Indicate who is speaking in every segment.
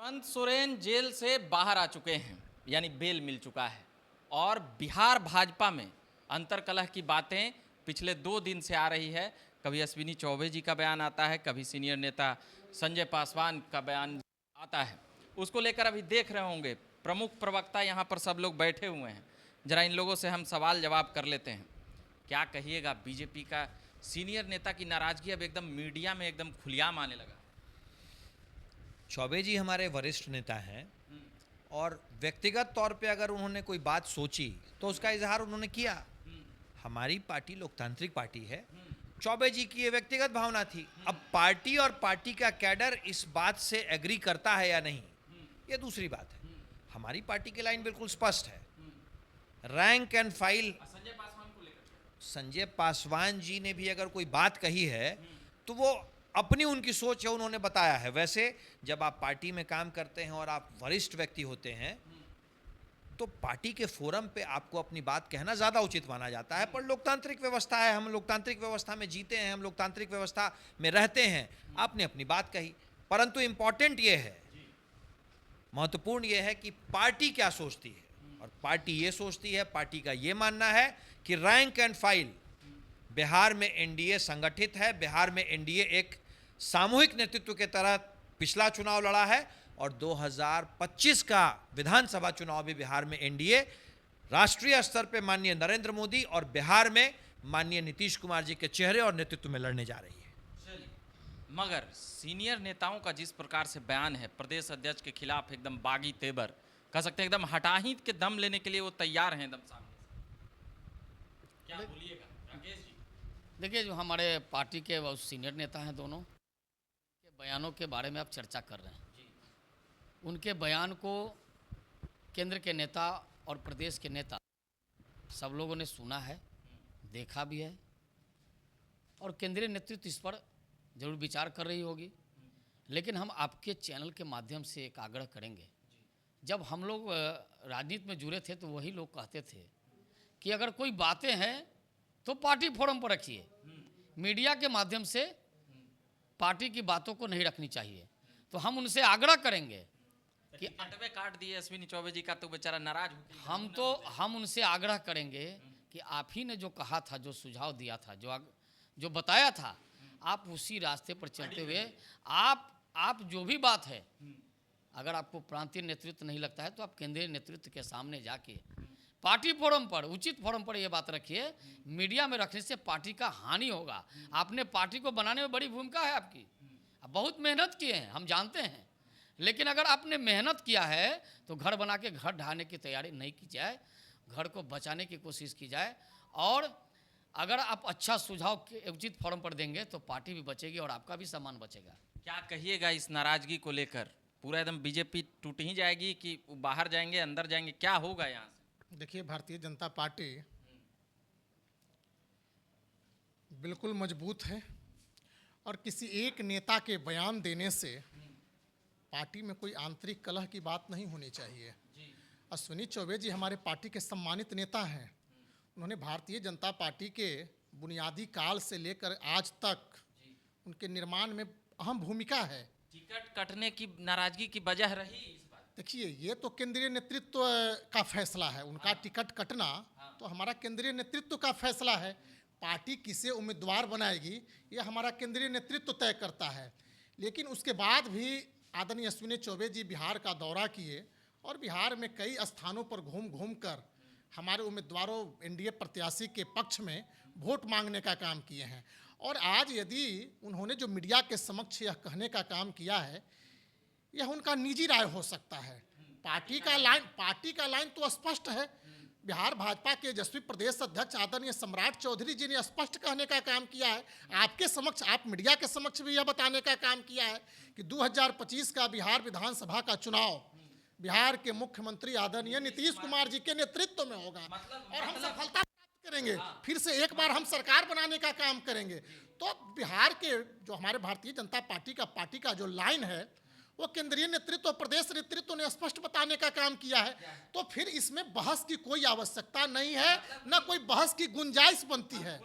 Speaker 1: Hemant Soren jail से बाहर आ चुके हैं, यानी बेल मिल चुका है। और बिहार भाजपा में अंतर्कलह की बातें पिछले 2 दिन से आ रही है। कभी अश्विनी चौबे जी का बयान आता है, कभी सीनियर नेता संजय पासवान का बयान आता है। उसको लेकर अभी देख रहे होंगे प्रमुख प्रवक्ता यहाँ पर सब लोग बैठे हुए हैं। जरा इन लोगों से हम सवाल जवाब कर लेते हैं। क्या कहिएगा, बीजेपी का सीनियर नेता की नाराजगी अब एकदम मीडिया में एकदम खुलेआम आने लगा।
Speaker 2: चौबे जी हमारे वरिष्ठ नेता हैं और व्यक्तिगत तौर पे अगर उन्होंने कोई बात सोची तो उसका इजहार उन्होंने किया। हमारी पार्टी लोकतांत्रिक पार्टी है, चौबे जी की ये व्यक्तिगत भावना थी। अब पार्टी और पार्टी का कैडर इस बात से एग्री करता है या नहीं, ये दूसरी बात है। हमारी पार्टी की लाइन बिल्कुल स्पष्ट है, rank and file. Sanjay Paswan ji ने भी अगर कोई बात कही है तो वो अपनी उनकी सोच है, उन्होंने बताया है। वैसे जब आप पार्टी में काम करते हैं और आप वरिष्ठ व्यक्ति होते हैं तो पार्टी के फोरम पे आपको अपनी बात कहना ज़्यादा उचित माना जाता है। पर लोकतांत्रिक व्यवस्था है, हम लोकतांत्रिक व्यवस्था में जीते हैं, हम लोकतांत्रिक व्यवस्था में रहते हैं। आपने अपनी बात कही, परंतु इंपॉर्टेंट ये है, महत्वपूर्ण ये है कि पार्टी क्या सोचती है। और पार्टी ये सोचती है, पार्टी का ये मानना है कि रैंक एंड फाइल बिहार में एनडीए संगठित है। बिहार में एनडीए एक सामूहिक नेतृत्व के तहत पिछला चुनाव लड़ा है और 2025 का विधानसभा चुनाव भी बिहार में एनडीए राष्ट्रीय स्तर पे माननीय नरेंद्र मोदी और बिहार में माननीय नीतीश कुमार जी के चेहरे और नेतृत्व में लड़ने जा रही है।
Speaker 1: मगर सीनियर नेताओं का जिस प्रकार से बयान है, प्रदेश अध्यक्ष के खिलाफ एकदम बागी तेवर, कह सकते हैं एकदम हटाहीत के दम लेने के लिए वो तैयार हैं एकदम सामने से। क्या बोलिएगा राकेश जी?
Speaker 3: देखिए, जो हमारे पार्टी के वो सीनियर नेता हैं, दोनों के बयानों के बारे में आप चर्चा कर रहे हैं। उनके बयान को केंद्र के नेता और प्रदेश के नेता सब लोगों ने सुना है, देखा भी है, और केंद्रीय नेतृत्व इस पर जरूर विचार कर रही होगी। लेकिन हम आपके चैनल के माध्यम से एक आग्रह करेंगे। जब हम लोग राजनीति में जुड़े थे तो वही लोग कहते थे कि अगर कोई बातें हैं तो पार्टी फोरम पर रखिए, मीडिया के माध्यम से पार्टी की बातों को नहीं रखनी चाहिए। तो हम उनसे आग्रह करेंगे कि
Speaker 1: कटवे काट दिए अश्विनी चौबे जी का, तो बेचारा नाराज हो।
Speaker 3: हम उनसे आग्रह करेंगे कि आप ही ने जो कहा था, जो सुझाव दिया था, जो बताया था, आप उसी रास्ते पर चलते हुए आप जो भी बात है, अगर आपको प्रांतीय नेतृत्व नहीं लगता है तो आप केंद्रीय नेतृत्व के सामने जाके पार्टी फोरम पर, उचित फोरम पर ये बात रखिए। मीडिया में रखने से पार्टी का हानि होगा। आपने पार्टी को बनाने में बड़ी भूमिका है आपकी, आप बहुत मेहनत किए हैं, हम जानते हैं। लेकिन अगर आपने मेहनत किया है तो घर बना के घर ढहाने की तैयारी नहीं की जाए, घर को बचाने की कोशिश की जाए। और अगर आप अच्छा सुझाव के उचित फोरम पर देंगे तो पार्टी भी बचेगी और आपका भी सम्मान बचेगा।
Speaker 1: क्या कहिएगा इस नाराजगी को लेकर? पूरा एकदम बीजेपी टूट ही जाएगी कि बाहर जाएंगे, अंदर जाएंगे, क्या होगा यहाँ से?
Speaker 4: देखिए, भारतीय जनता पार्टी बिल्कुल मजबूत है और किसी एक नेता के बयान देने से पार्टी में कोई आंतरिक कलह की बात नहीं होनी चाहिए। अश्विनी चौबे जी हमारे पार्टी के सम्मानित नेता हैं। उन्होंने भारतीय जनता पार्टी के बुनियादी काल से लेकर आज तक उनके निर्माण में अहम भूमिका है।
Speaker 1: टिकट कटने की नाराजगी की वजह रही इस बार?
Speaker 4: देखिए, ये तो केंद्रीय नेतृत्व का फैसला है, उनका टिकट कटना तो हमारा केंद्रीय नेतृत्व का फैसला है। पार्टी किसे उम्मीदवार बनाएगी ये हमारा केंद्रीय नेतृत्व तय करता है। लेकिन उसके बाद भी आदरणीय अश्विनी चौबे जी बिहार का दौरा किए और बिहार में कई स्थानों पर घूम घूम कर हमारे उम्मीदवारों, एनडीए प्रत्याशी के पक्ष में वोट मांगने का काम किए हैं। और आज यदि उन्होंने जो मीडिया के समक्ष यह कहने का काम किया है, यह उनका निजी राय हो सकता है। पार्टी का लाइन तो स्पष्ट है। बिहार भाजपा के यशस्वी प्रदेश अध्यक्ष आदरणीय सम्राट चौधरी जी ने स्पष्ट कहने का काम किया है। आपके समक्ष, आप मीडिया के समक्ष भी यह बताने का काम किया है कि 2025 का बिहार विधानसभा का चुनाव बिहार के मुख्यमंत्री आदरणीय नीतीश कुमार जी के नेतृत्व में होगा और हम सफलता प्राप्त करेंगे। फिर से एक बार हम सरकार बनाने का काम करेंगे। तो बिहार के जो हमारे भारतीय जनता पार्टी का जो लाइन है वो केंद्रीय नेतृत्व, प्रदेश नेतृत्व ने स्पष्ट बताने का काम किया है। तो फिर इसमें बहस की कोई आवश्यकता नहीं है, न कोई बहस की गुंजाइश बनती है।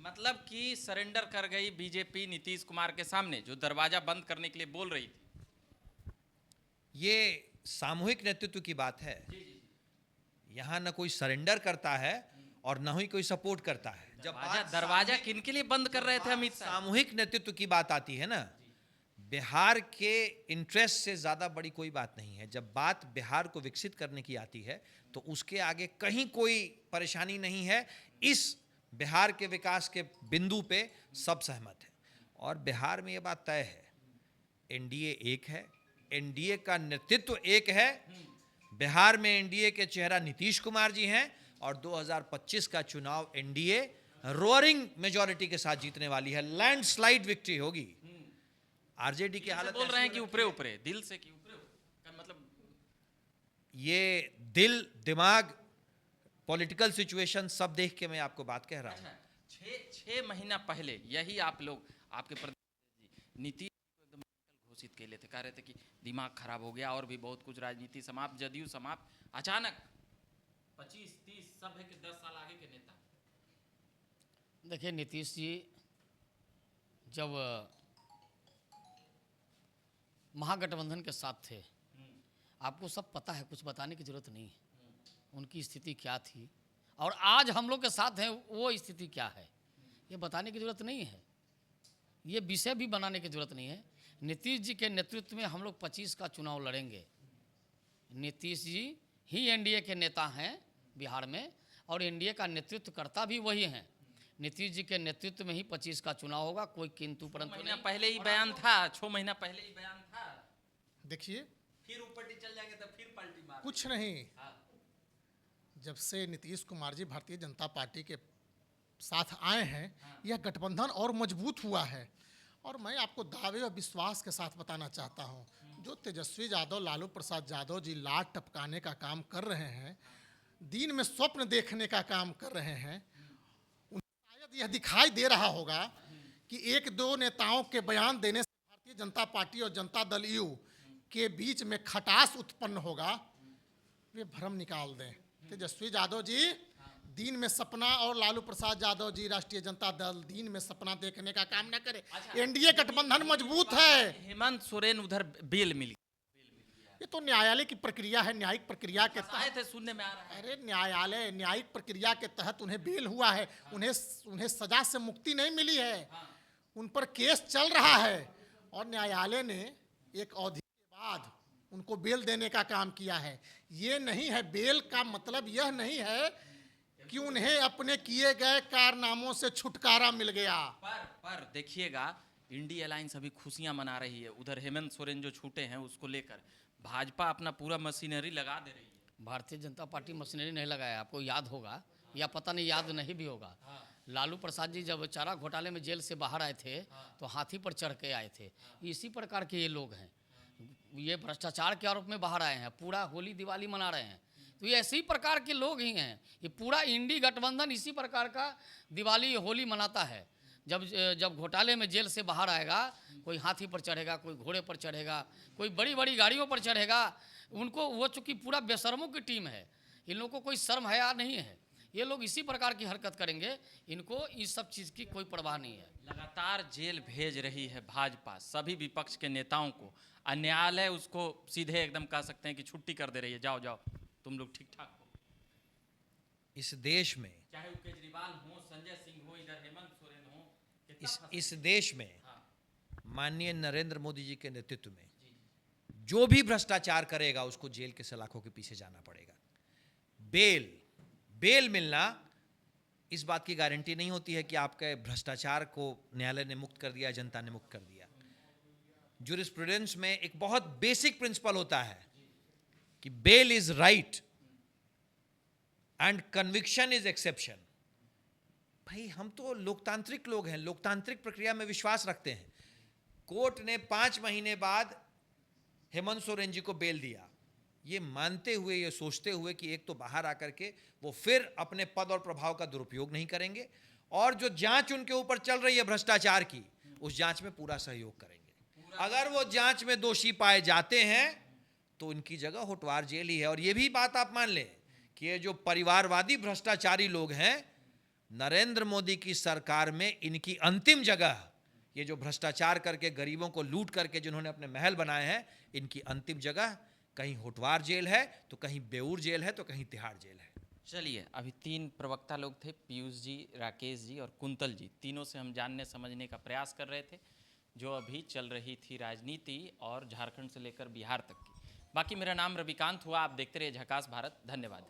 Speaker 1: मतलब कि सरेंडर कर गई बीजेपी नीतीश कुमार के सामने, जो दरवाजा बंद करने के लिए बोल रही थी।
Speaker 2: ये सामूहिक नेतृत्व की बात है। यहाँ न कोई सरेंडर करता है और न ही कोई सपोर्ट करता है। जब
Speaker 1: दरवाजा किनके लिए बंद कर रहे थे अमित शाह?
Speaker 2: सामूहिक नेतृत्व की बात आती है ना, बिहार के इंटरेस्ट से ज्यादा बड़ी कोई बात नहीं है। जब बात बिहार को विकसित करने की आती है तो उसके आगे कहीं कोई परेशानी नहीं है। इस बिहार के विकास के बिंदु पे सब सहमत है और बिहार में ये बात तय है, एनडीए एक है, एनडीए का नेतृत्व एक है। बिहार में एनडीए के चेहरा नीतीश कुमार जी हैं और 2025 का चुनाव एनडीए रोअरिंग मेजॉरिटी के साथ जीतने वाली है। लैंडस्लाइड विक्ट्री होगी। आरजेडी की हालत
Speaker 1: बोल रहे हैं कि ऊपरे ऊपरे दिल से कि ऊपरे ऊपरे, मतलब
Speaker 2: ये दिल दिमाग पॉलिटिकल सिचुएशन सब देख के मैं आपको बात कह रहा हूँ।
Speaker 1: छह महीना पहले यही आप लोग आपके प्रधानमंत्री नीतीश को एकदम घोषित कर लेते, कह रहे थे कि दिमाग खराब हो गया और भी बहुत कुछ, राजनीति समाप्त, जदयू समाप्त। अचानक 25-30 सब है कि 10 साल आगे के नेता।
Speaker 3: देखिए नीतीश जी जब महागठबंधन के साथ थे, आपको सब पता है, कुछ बताने की जरूरत नहीं है उनकी स्थिति क्या थी और आज हम लोग के साथ हैं वो स्थिति क्या है, ये बताने की जरूरत नहीं है। ये विषय भी बनाने की जरूरत नहीं है। नीतीश जी के नेतृत्व में हम लोग 25 का चुनाव लड़ेंगे। नीतीश जी ही एनडीए के नेता हैं बिहार में और एनडीए का नेतृत्व करता भी वही हैं। नीतीश जी के नेतृत्व में ही 25 का चुनाव होगा, कोई किंतु परंतु
Speaker 1: महीना पहले ही बयान था, 6 महीना पहले ही बयान था।
Speaker 4: देखिए
Speaker 1: फिर ऊपर चल जाएंगे तो फिर पलटी मार
Speaker 4: कुछ नहीं, जब से नीतीश कुमार जी भारतीय जनता पार्टी के साथ आए हैं, यह गठबंधन और मजबूत हुआ है। और मैं आपको दावे और विश्वास के साथ बताना चाहता हूं, जो तेजस्वी यादव, लालू प्रसाद यादव जी लाट टपकाने का काम कर रहे हैं, दिन में स्वप्न देखने का काम कर रहे हैं, शायद यह दिखाई दे रहा होगा कि एक दो नेताओं के बयान देने से भारतीय जनता पार्टी और जनता दल यू के बीच में खटास उत्पन्न होगा। वे भ्रम निकाल दें। तेजस्वी यादव जी दिन में सपना और लालू प्रसाद यादव जी राष्ट्रीय जनता दल दिन में सपना देखने का काम न करे। एनडीए गठबंधन मजबूत है।
Speaker 1: हेमंत सोरेन उधर बेल मिल गया।
Speaker 4: ये तो न्यायालय की प्रक्रिया है, न्यायिक प्रक्रिया के
Speaker 1: आए थे सुनने में आ रहा है।
Speaker 4: अरे न्यायालय न्यायिक प्रक्रिया के तहत उन्हें बेल हुआ है, उन्हें सजा से मुक्ति नहीं मिली है, उन पर केस चल रहा है और न्यायालय ने एक अवधि के बाद उनको बेल देने का काम किया है। ये नहीं है, बेल का मतलब यह नहीं है कि उन्हें अपने किए गए कारनामों से छुटकारा मिल गया।
Speaker 1: पर देखिएगा, इंडिया अलायंस अभी खुशियां मना रही है। उधर हेमंत सोरेन जो छूटे हैं उसको लेकर भाजपा अपना पूरा मशीनरी लगा दे रही है।
Speaker 3: भारतीय जनता पार्टी मशीनरी नहीं लगाया, आपको याद होगा या पता नहीं, याद नहीं भी होगा। लालू प्रसाद जी जब चारा घोटाले में जेल से बाहर आए थे तो हाथी पर चढ़ के आए थे। इसी प्रकार के ये लोग हैं, ये भ्रष्टाचार के आरोप में बाहर आए हैं, पूरा होली दिवाली मना रहे हैं। तो ये ऐसे ही प्रकार के लोग ही हैं। ये पूरा इंडी गठबंधन इसी प्रकार का दिवाली होली मनाता है। जब घोटाले में जेल से बाहर आएगा, कोई हाथी पर चढ़ेगा, कोई घोड़े पर चढ़ेगा, कोई बड़ी बड़ी गाड़ियों पर चढ़ेगा। उनको वो चूँकि पूरा बेशर्मों की टीम है, इन लोगों को कोई शर्म हया नहीं है। ये लोग इसी प्रकार की हरकत करेंगे, इनको इस सब चीज़ की कोई परवाह नहीं है।
Speaker 1: लगातार जेल भेज रही है भाजपा सभी विपक्ष के नेताओं को। न्यायालय उसको सीधे एकदम कह सकते हैं कि छुट्टी कर दे रही है, जाओ जाओ तुम लोग ठीक ठाक हो।
Speaker 2: इस देश में,
Speaker 1: चाहे वो केजरीवाल हो, संजय सिंह हो, इधर हेमंत सोरेन हो,
Speaker 2: इस देश में माननीय नरेंद्र मोदी जी के नेतृत्व में जो भी भ्रष्टाचार करेगा उसको जेल के सलाखों के पीछे जाना पड़ेगा। बेल मिलना इस बात की गारंटी नहीं होती है कि आपके भ्रष्टाचार को न्यायालय ने मुक्त कर दिया, जनता ने मुक्त कर दिया। ज्यूरिस्प्रूडेंस में एक बहुत बेसिक प्रिंसिपल होता है कि bail is right and conviction is exception. भाई हम तो लोकतांत्रिक लोग हैं, लोकतांत्रिक प्रक्रिया में विश्वास रखते हैं। कोर्ट ने 5 महीने बाद हेमंत सोरेन जी को बेल दिया, ये मानते हुए, ये सोचते हुए कि एक तो बाहर आकर के वो फिर अपने पद और प्रभाव का दुरुपयोग नहीं करेंगे और जो जांच उनके ऊपर चल रही है भ्रष्टाचार की, उस जांच में पूरा सहयोग करेंगे। अगर वो जांच में दोषी पाए जाते हैं तो उनकी जगह होटवार जेल ही है। और ये भी बात आप मान लें कि ये जो परिवारवादी भ्रष्टाचारी लोग हैं, नरेंद्र मोदी की सरकार में इनकी अंतिम जगह, ये जो भ्रष्टाचार करके गरीबों को लूट करके जिन्होंने अपने महल बनाए हैं, इनकी अंतिम जगह कहीं होटवार जेल है तो कहीं बेऊर जेल है तो कहीं तिहाड़ जेल है।
Speaker 1: चलिए, अभी 3 प्रवक्ता लोग थे, पीयूष जी, राकेश जी और कुंतल जी। तीनों से हम जानने समझने का प्रयास कर रहे थे जो अभी चल रही थी राजनीति और झारखंड से लेकर बिहार तक की। बाकी मेरा नाम रविकांत हुआ, आप देखते रहिए झकास भारत। धन्यवाद।